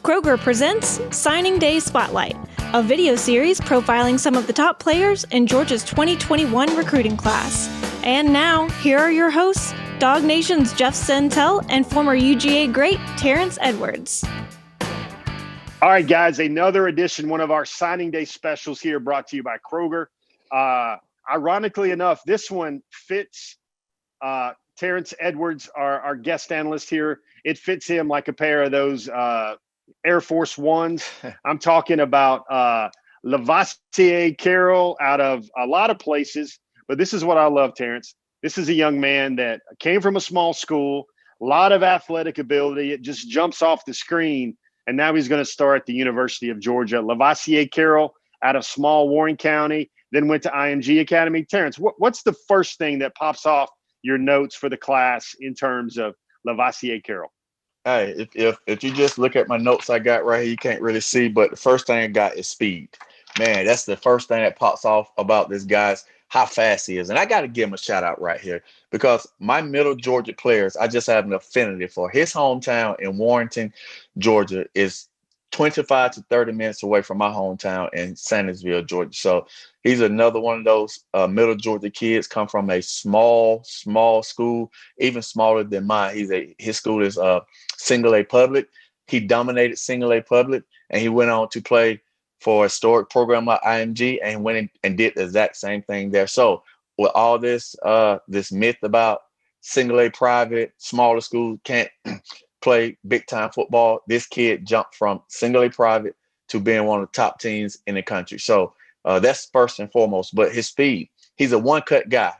Kroger presents Signing Day Spotlight, a video series profiling some of the top players in Georgia's 2021 recruiting class. And now, here are your hosts, DawgNation's Jeff Sentell and former UGA great Terrence Edwards. All right, guys, another edition, one of our Signing Day specials here brought to you by Kroger. Ironically enough, this one fits Terrence Edwards, our guest analyst here. It fits him like a pair of those Air Force Ones. I'm talking about Lovasea Carroll out of a lot of places, but this is what I love, Terrence. This is a young man that came from a small school, a lot of athletic ability. It just jumps off the screen, and now he's going to start at the University of Georgia. Lovasea Carroll out of small Warren County, then went to IMG Academy. Terrence, what's the first thing that pops off your notes for the class in terms of Lovasea Carroll? Hey, if you just look at my notes I got right here, you can't really see, but the first thing I got is speed. Man, that's the first thing that pops off about this guy's how fast he is. And I got to give him a shout out right here because my middle Georgia players, I just have an affinity for. His hometown in Warrenton, Georgia is 25 to 30 minutes away from my hometown in Sandersville, Georgia. So he's another one of those middle Georgia kids, come from a small school, even smaller than mine. His school is single A public. He dominated single A public, and he went on to play for a historic program like IMG and went in and did the exact same thing there. So with all this myth about single A private, smaller schools can't play big time football, this kid jumped from single A private to being one of the top teams in the country. So that's first and foremost. But his speed, he's a one cut guy.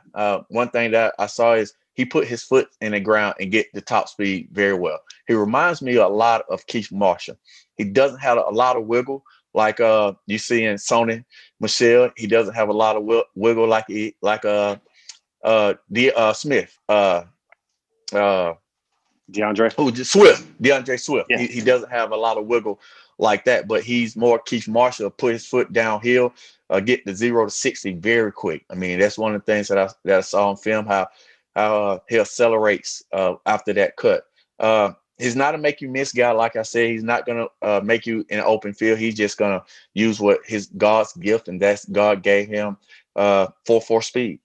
One thing that I saw is he put his foot in the ground and get the top speed very well. He reminds me a lot of Keith Marshall. He doesn't have a lot of wiggle like you see in Sony Michelle. He doesn't have a lot of wiggle like Smith. DeAndre Swift. Yeah. He doesn't have a lot of wiggle like that, but he's more Keith Marshall, put his foot downhill, get the 0 to 60 very quick. I mean, that's one of the things that I saw on film, how he accelerates after that cut. He's not a make you miss guy. Like I said, he's not going to make you in an open field. He's just going to use what his God's gift, and that's God gave him for speed.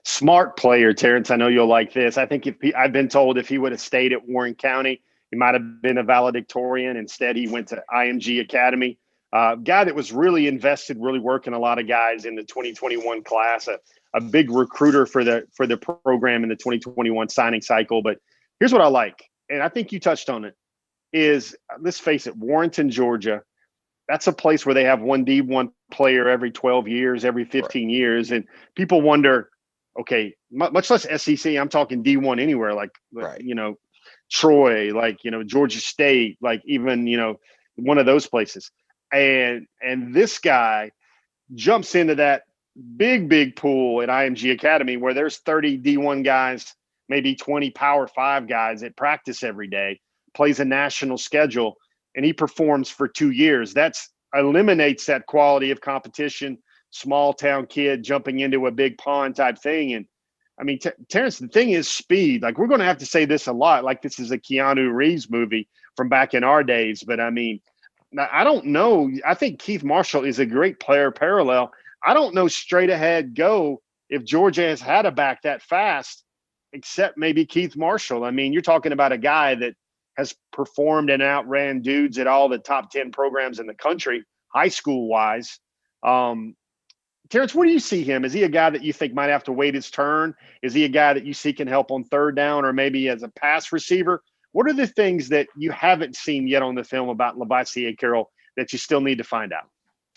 Smart player, Terrence. I know you'll like this. I think I've been told if he would have stayed at Warren County, he might have been a valedictorian. Instead, he went to IMG Academy. Guy that was really invested, really working a lot of guys in the 2021 class. A big recruiter for the program in the 2021 signing cycle. But here's what I like, and I think you touched on it, is let's face it, Warrenton, Georgia. That's a place where they have one D1 player every 12 years, every 15 years, and people wonder. Okay, much less SEC. I'm talking D1 anywhere, like Troy, like Georgia State, like even one of those places. And this guy jumps into that big pool at IMG Academy where there's 30 D1 guys, maybe 20 Power 5 guys that practice every day, plays a national schedule, and he performs for 2 years. That's eliminates that quality of competition. Small town kid jumping into a big pond type thing. And I mean, Terrence, the thing is speed. Like, we're going to have to say this a lot, like this is a Keanu Reeves movie from back in our days. But I mean, I don't know. I think Keith Marshall is a great player parallel. I don't know straight ahead go if Georgia has had a back that fast, except maybe Keith Marshall. I mean, you're talking about a guy that has performed and outran dudes at all the top 10 programs in the country, high school wise. Terrence, where do you see him? Is he a guy that you think might have to wait his turn? Is he a guy that you see can help on third down or maybe as a pass receiver? What are the things that you haven't seen yet on the film about Lovasea Carroll that you still need to find out?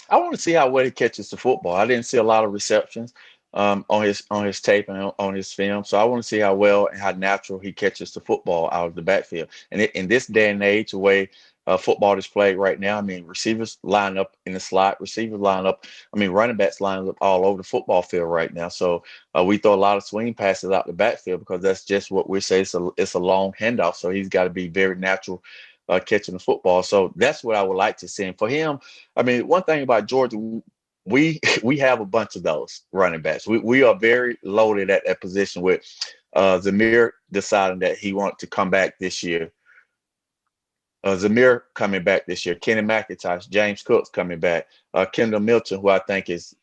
I want to see how well he catches the football. I didn't see a lot of receptions on his tape and on his film. So I want to see how well and how natural he catches the football out of the backfield. And in this day and age, the way football is played right now, I mean, receivers line up in the slot, running backs line up all over the football field right now. So we throw a lot of swing passes out the backfield because that's just what we say. It's a long handoff. So he's got to be very natural catching the football. So that's what I would like to see. And for him, I mean, one thing about Georgia, we have a bunch of those running backs. We are very loaded at that position with Zamir deciding that he wanted to come back this year. Zamir coming back this year, Kenny McIntosh, James Cook's coming back, Kendall Milton, who I think is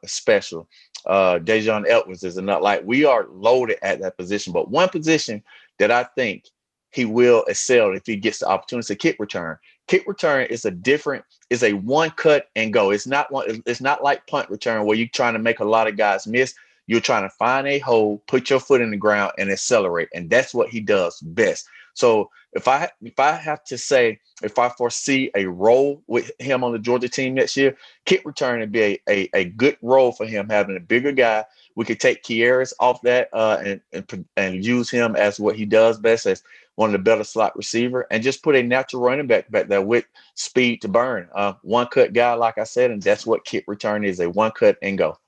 special. Dejon Edwards is another. Like, we are loaded at that position, but one position that I think he will excel if he gets the opportunity is a kick return. Kick return is a one cut and go. It's not like punt return where you're trying to make a lot of guys miss. You're trying to find a hole, put your foot in the ground, and accelerate, and that's what he does best. So if I have to say, if I foresee a role with him on the Georgia team next year, kick return would be a good role for him, having a bigger guy. We could take Kieras off that and use him as what he does best, as one of the better slot receiver, and just put a natural running back there with speed to burn. One cut guy, like I said, and that's what kick return is, a one cut and go.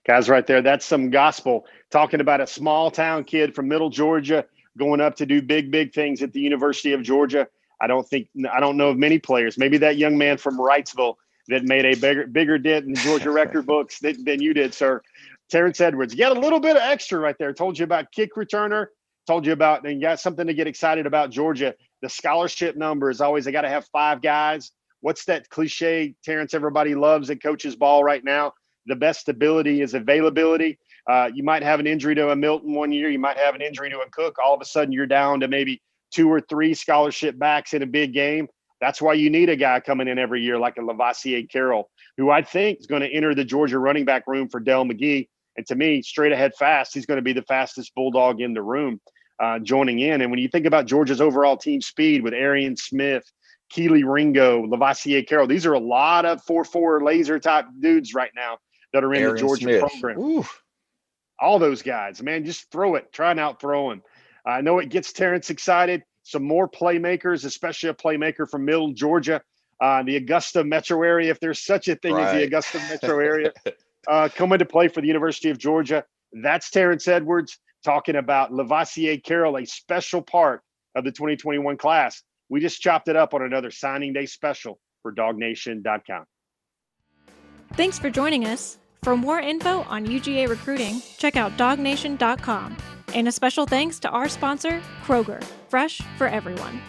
Guys, right there, that's some gospel. Talking about a small town kid from Middle Georgia going up to do big things at the University of Georgia. I don't know of many players, maybe that young man from Wrightsville, that made a bigger dent in the Georgia record books than you did, sir. Terrence Edwards, you got a little bit of extra right there. Told you about kick returner, told you about, and you got something to get excited about Georgia. The scholarship number is always, they got to have 5 guys. What's that cliche, Terrence, everybody loves at coach's ball right now? The best ability is availability. You might have an injury to a Milton one year. You might have an injury to a Cook. All of a sudden, you're down to maybe 2 or 3 scholarship backs in a big game. That's why you need a guy coming in every year like a Lovasea Carroll, who I think is going to enter the Georgia running back room for Dell McGee. And to me, straight ahead fast, he's going to be the fastest Bulldog in the room joining in. And when you think about Georgia's overall team speed with Arian Smith, Keely Ringo, Lovasea Carroll, these are a lot of 4.4 laser type dudes right now that are in the Georgia program. Ooh. All those guys, man, just throw it. Try and outthrow him. I know it gets Terrence excited. Some more playmakers, especially a playmaker from Middle Georgia, the Augusta metro area, if there's such a thing as the Augusta metro area, coming to play for the University of Georgia. That's Terrence Edwards talking about Lovasea Carroll, a special part of the 2021 class. We just chopped it up on another signing day special for DawgNation.com. Thanks for joining us. For more info on UGA recruiting, check out DawgNation.com. And a special thanks to our sponsor, Kroger, fresh for everyone.